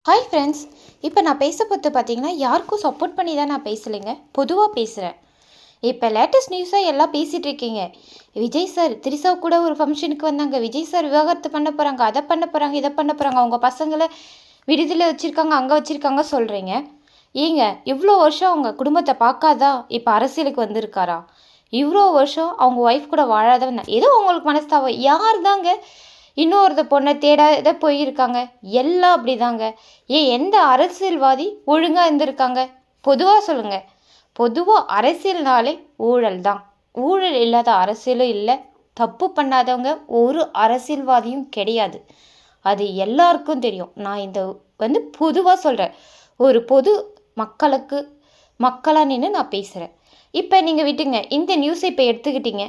Hi friends. இப்போ நான் பேச போகிறது பார்த்தீங்கன்னா யாருக்கும் சப்போர்ட் பண்ணி தான் நான் பேசலைங்க, பொதுவாக பேசுகிறேன். இப்போ லேட்டஸ்ட் நியூஸாக எல்லாம் பேசிகிட்டு இருக்கீங்க. விஜய் சார் திரிசா கூட ஒரு ஃபங்க்ஷனுக்கு வந்தாங்க. விஜய் சார் விவாகரத்து பண்ண போகிறாங்க, அதை பண்ண போகிறாங்க, இதை பண்ண போகிறாங்க, அவங்க பசங்களை விடுதலை வச்சுருக்காங்க, அங்கே வச்சுருக்காங்க சொல்கிறீங்க. ஏங்க இவ்வளோ வருஷம் அவங்க குடும்பத்தை பார்க்காதா இப்போ அரசியலுக்கு வந்திருக்காரா? இவ்வளோ வருஷம் அவங்க ஒய்ஃப் கூட வாழாதவன் ஏதோ அவங்களுக்கு மனஸ்தாபம். யார் தாங்க இன்னொருத்த பொண்ணை தேடாத போயிருக்காங்க? எல்லாம் அப்படி தாங்க. எந்த அரசியல்வாதி ஒழுங்காக இருந்திருக்காங்க? பொதுவாக சொல்லுங்கள். பொதுவாக அரசியல்னாலே ஊழல் தான். ஊழல் இல்லாத அரசியலும் இல்லை, தப்பு பண்ணாதவங்க ஒரு அரசியல்வாதியும் கிடையாது. அது எல்லாருக்கும் தெரியும். நான் இந்த பொதுவாக சொல்கிறேன். ஒரு பொது மக்களாக நின்று நான் பேசுகிறேன். இப்போ நீங்கள் விட்டுங்க, இந்த நியூஸை இப்போ எடுத்துக்கிட்டீங்க.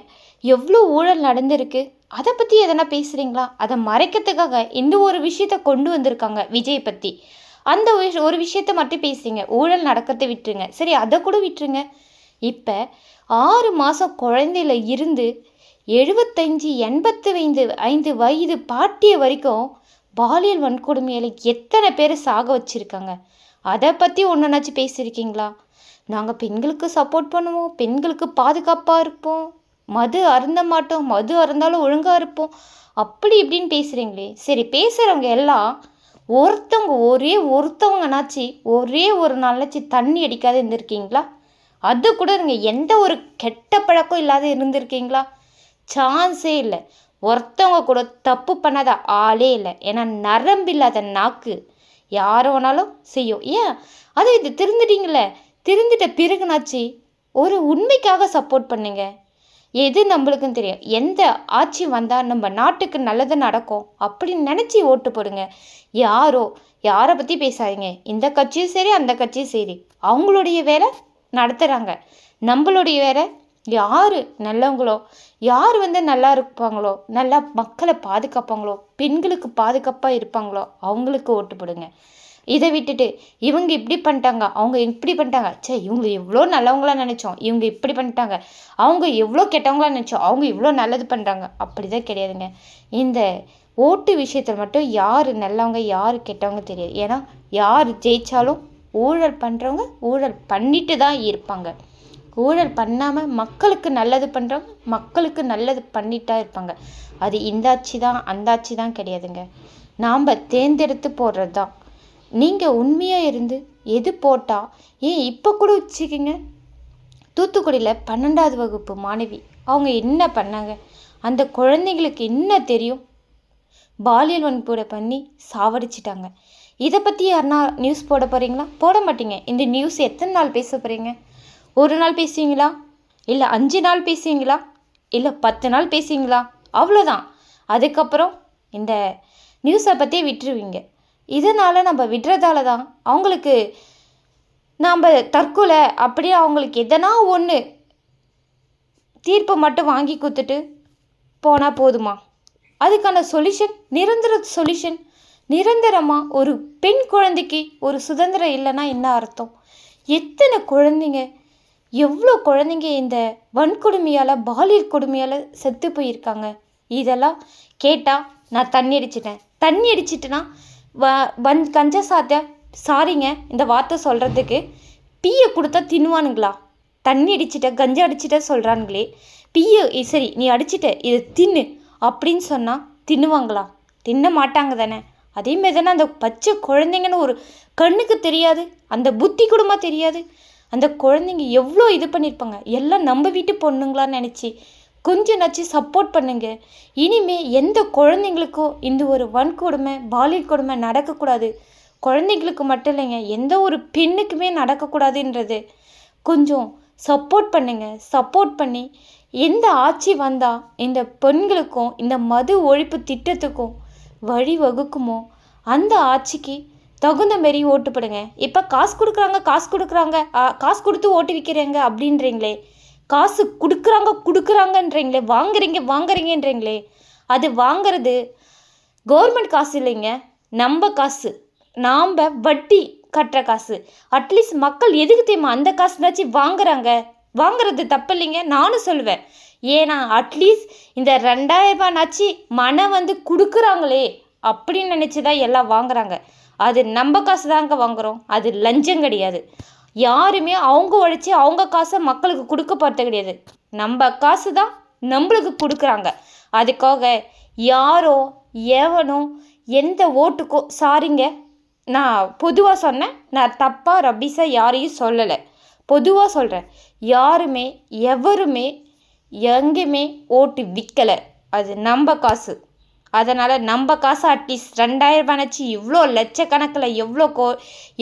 எவ்வளோ ஊழல் நடந்திருக்கு, அதை பற்றி எதனா பேசுகிறீங்களா? அதை மறைக்கிறதுக்காக இந்த ஒரு விஷயத்தை கொண்டு வந்திருக்காங்க விஜய் பற்றி. அந்த ஒரு விஷயத்த மட்டும் பேசுறீங்க. ஊழல் நடக்கிறத விட்டுருங்க, சரி அதை கூட விட்டுருங்க. இப்போ 6 மாதம் குழந்தையில இருந்து 75-85 வயது பாட்டிய வரைக்கும் பாலியல் வன்கொடுமையில் எத்தனை பேர் சாக வச்சுருக்காங்க? அதை பற்றி ஒன்றுனாச்சும் பேசியிருக்கீங்களா? நாங்கள் பெண்களுக்கு சப்போர்ட் பண்ணுவோம், பெண்களுக்கு பாதுகாப்பாக இருப்போம், மது அருந்த மாட்டோம், மது அருந்தாலும் ஒழுங்காக இருப்போம், அப்படி இப்படின்னு பேசுகிறீங்களே. சரி, பேசுகிறவங்க எல்லாம் ஒருத்தவங்கனாச்சு ஒரே ஒரு நாளாச்சு தண்ணி அடிக்காத இருந்திருக்கீங்களா? அது கூட நீங்கள் எந்த ஒரு கெட்ட பழக்கம் இல்லாத இருந்திருக்கீங்களா? சான்ஸே இல்லை. ஒருத்தவங்க கூட தப்பு பண்ணாத ஆளே இல்லை. ஏன்னா நரம்பு இல்லாத நாக்கு யார் வேணாலும் செய்யும். ஏன் அது இது திருந்துட்டீங்களே, திருந்துட்ட பிறகுனாச்சு ஒரு உண்மைக்காக சப்போர்ட் பண்ணுங்க. எது நம்மளுக்குன்னு தெரியும். எந்த ஆட்சி வந்தால் நம்ம நாட்டுக்கு நல்லது நடக்கும் அப்படின்னு நினச்சி ஓட்டு போடுங்க. யாரை பற்றி பேசாதீங்க. இந்த கட்சியும் சரி, அந்த கட்சியும் சரி, அவங்களுடைய வேலை நடத்துகிறாங்க. நம்மளுடைய வேலை யார் நல்லவங்களோ, யார் நல்லா இருப்பாங்களோ, நல்லா மக்களை பாதுகாப்பாங்களோ, பெண்களுக்கு பாதுகாப்பாக இருப்பாங்களோ அவங்களுக்கு ஓட்டு போடுங்க. இதை விட்டுட்டு இவங்க இப்படி பண்ணிட்டாங்க, அவங்க இப்படி பண்ணிட்டாங்க, இவங்க எவ்வளோ நல்லவங்களாக நினச்சோம், இவங்க இப்படி பண்ணிட்டாங்க, அவங்க எவ்வளோ கெட்டவங்களாக நினச்சோம், அவங்க இவ்வளோ நல்லது பண்ணுறாங்க, அப்படி தான் கிடையாதுங்க. இந்த ஓட்டு விஷயத்தில் மட்டும் யார் நல்லவங்க யார் கெட்டவங்க தெரியாது. ஏன்னா யார் ஜெயித்தாலும் ஊழல் பண்ணுறவங்க ஊழல் பண்ணிட்டு தான் இருப்பாங்க. ஊழல் பண்ணாமல் மக்களுக்கு நல்லது பண்ணுறவங்க மக்களுக்கு நல்லது பண்ணிட்டா இருப்பாங்க. அது இந்த ஆட்சி தான் அந்த ஆட்சி தான் கிடையாதுங்க. நாம் தேர்ந்தெடுத்து போடுறது தான். நீங்கள் உண்மையாக இருந்து எது போட்டால் இப்போ கூட வச்சுக்கிங்க. தூத்துக்குடியில் 12வது வகுப்பு மாணவி அவங்க என்ன பண்ணாங்க? அந்த குழந்தைங்களுக்கு என்ன தெரியும்? பாலியல் வன்கொடுமை பண்ணி சாவடிச்சிட்டாங்க. இதை பற்றி யாருன்னா நியூஸ் போட போகிறீங்களா? போட மாட்டீங்க. இந்த நியூஸ் எத்தனை நாள் பேச போகிறீங்க? ஒரு நாள் பேசுவீங்களா? இல்லை 5 நாள் பேசுவீங்களா? இல்லை 10 நாள் பேசுவீங்களா? அவ்வளோதான். அதுக்கப்புறம் இந்த நியூஸை பற்றி விட்டுருவீங்க. இதனால் நம்ம விடுறதால தான் அவங்களுக்கு நாம் தற்கொலை அப்படியே அவங்களுக்கு எதனா ஒன்று தீர்ப்பை மட்டும் வாங்கி கொடுத்துட்டு போனால் போதுமா? அதுக்கான சொல்யூஷன், நிரந்தரமாக ஒரு பெண் குழந்தைக்கு ஒரு சுதந்திரம் இல்லைன்னா என்ன அர்த்தம்? எத்தனை குழந்தைங்க, எவ்வளோ குழந்தைங்க இந்த வன்கொடுமையால் பாலியல் கொடுமையால் செத்து போயிருக்காங்க. இதெல்லாம் கேட்டால் நான் தண்ணி அடிச்சிட்டேன்னா கஞ்சா சாரிங்க இந்த வார்த்தை சொல்கிறதுக்கு, பீயை கொடுத்தா தின்னுவானுங்களா? தண்ணி அடிச்சிட்ட கஞ்சா அடிச்சிட்ட சொல்கிறானுங்களே, பீயை சரி நீ அடிச்சிட்ட இதை தின்னு அப்படின்னு சொன்னால் தின்னுவாங்களா? தின்ன மாட்டாங்க தானே. அதேமாரி தானே அந்த பச்சை குழந்தைங்கன்னு ஒரு கண்ணுக்கு தெரியாது, அந்த புத்தி கூடமா தெரியாது. அந்த குழந்தைங்க எவ்வளோ இது பண்ணியிருப்பாங்க. எல்லாம் நம்ம வீட்டு பொண்ணுங்களான்னு நினச்சி கொஞ்சம் நச்சு சப்போர்ட் பண்ணுங்க. இனிமேல் எந்த குழந்தைங்களுக்கும் இந்த ஒரு வன்கொடுமை பாலியல் கொடுமை நடக்கக்கூடாது. குழந்தைங்களுக்கு மட்டும் இல்லைங்க, எந்த ஒரு பெண்ணுக்குமே நடக்கக்கூடாதுன்றது கொஞ்சம் சப்போர்ட் பண்ணுங்க. சப்போர்ட் பண்ணி எந்த ஆட்சி வந்தால் இந்த பெண்களுக்கும் இந்த மது ஒழிப்பு திட்டத்துக்கும் வழி வகுக்குமோ அந்த ஆட்சிக்கு தகுந்த மாரி ஓட்டு போடுங்க. இப்போ காசு கொடுக்குறாங்க, காசு கொடுத்து ஓட்டு விற்கிறேங்க அப்படின்றீங்களே, காசு கொடுக்குறாங்கன்றீங்களே, வாங்குறீங்கன்றீங்களே, அது வாங்கிறது கவர்மெண்ட் காசு இல்லைங்க, நம்ம காசு, நாம் வட்டி கட்டுற காசு. அட்லீஸ்ட் மக்கள் எதுக்கு தெரியுமா அந்த காசுனாச்சும் வாங்குறது தப்பு இல்லைங்க, நானும் சொல்லுவேன். ஏன்னா அட்லீஸ்ட் இந்த 2000 ரூபாய்னாச்சு மனம் கொடுக்குறாங்களே அப்படின்னு நினச்சி தான் எல்லாம் வாங்குறாங்க. அது நம்ம காசு தாங்க வாங்குகிறோம். அது லஞ்சம் கிடையாது. யாருமே அவங்க உழைச்சி அவங்க காசை மக்களுக்கு கொடுக்க போகிறது கிடையாது. நம்ம காசு தான் நம்மளுக்கு கொடுக்குறாங்க. அதுக்காக யாரோ எவனோ எந்த ஓட்டுக்கோ சாரிங்க, நான் பொதுவாக சொன்னேன். நான் தப்பாக ரபீஸாக யாரையும் சொல்லலை, பொதுவாக சொல்கிறேன். யாருமே எவருமே எங்கேயுமே ஓட்டு விற்கலை. அது நம்ம காசு. அதனால் நம்ம காசு அட்லீஸ்ட் 2000 இவ்வளோ லட்சக்கணக்கில்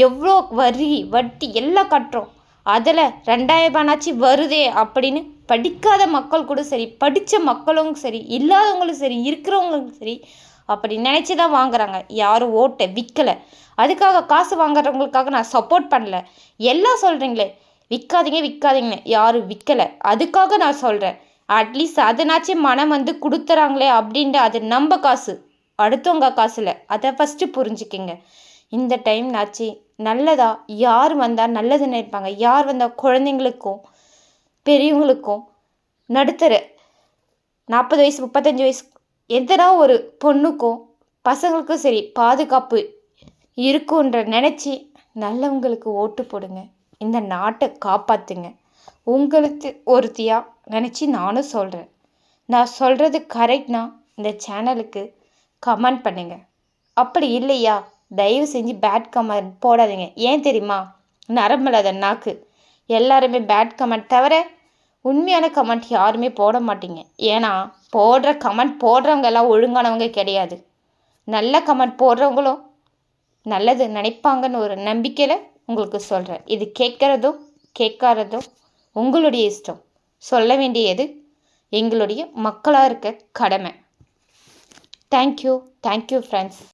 எவ்வளோ வரி வட்டி எல்லாம் கட்டுறோம். அதில் 2000 வருதே அப்படின்னு படிக்காத மக்கள் கூட சரி, படித்த மக்களும் சரி, இல்லாதவங்களும் சரி, இருக்கிறவங்களும் சரி அப்படி நினச்சி தான் வாங்குறாங்க. யாரும் ஓட்டை விற்கலை. அதுக்காக காசு வாங்குறவங்களுக்காக நான் சப்போர்ட் பண்ணல. எல்லாம் சொல்கிறீங்களே விற்காதீங்கன்னு, யாரும் விற்கலை. அதுக்காக நான் சொல்கிறேன். அட்லீஸ்ட் அதனாச்சும் மனம் கொடுத்துறாங்களே அப்படின்ட்டு. அது நம்ம காசு, அடுத்தவங்க காசில். அதை ஃபஸ்ட்டு புரிஞ்சுக்கிங்க. இந்த டைம் நாச்சு நல்லதா யார் வந்தால் நல்லது நினைப்பாங்க. யார் வந்தால் குழந்தைங்களுக்கும் பெரியவங்களுக்கும் நடுத்தர 40 வயசு 35 வயசு எதனா ஒரு பொண்ணுக்கும் பசங்களுக்கும் சரி பாதுகாப்பு இருக்குன்ற நினச்சி நல்லவங்களுக்கு ஓட்டு போடுங்க. இந்த நாட்டை காப்பாற்றுங்க. உங்களுக்கு ஒருத்தியாக நினச்சி நானும் சொல்கிறேன். நான் சொல்கிறது கரெக்ட்னா இந்த சேனலுக்கு கமெண்ட் பண்ணுங்கள். அப்படி இல்லையா தயவு செஞ்சு பேட் கமெண்ட் போடாதீங்க. ஏன் தெரியுமா? நரம்பில்லாத நாக்கு. எல்லாருமே பேட் கமெண்ட் தவிர உண்மையான கமெண்ட் யாருமே போட மாட்டீங்க. ஏன்னா போடுற கமெண்ட் போடுறவங்க எல்லாம் ஒழுங்கானவங்க கிடையாது. நல்ல கமெண்ட் போடுறவங்களும் நல்லது நினைப்பாங்கன்னு ஒரு நம்பிக்கையில் உங்களுக்கு சொல்கிறேன். இது கேட்காததோ உங்களுடைய இஷ்டம். சொல்ல வேண்டியது எங்களுடைய மக்களாக இருக்க கடமை. Thank you friends.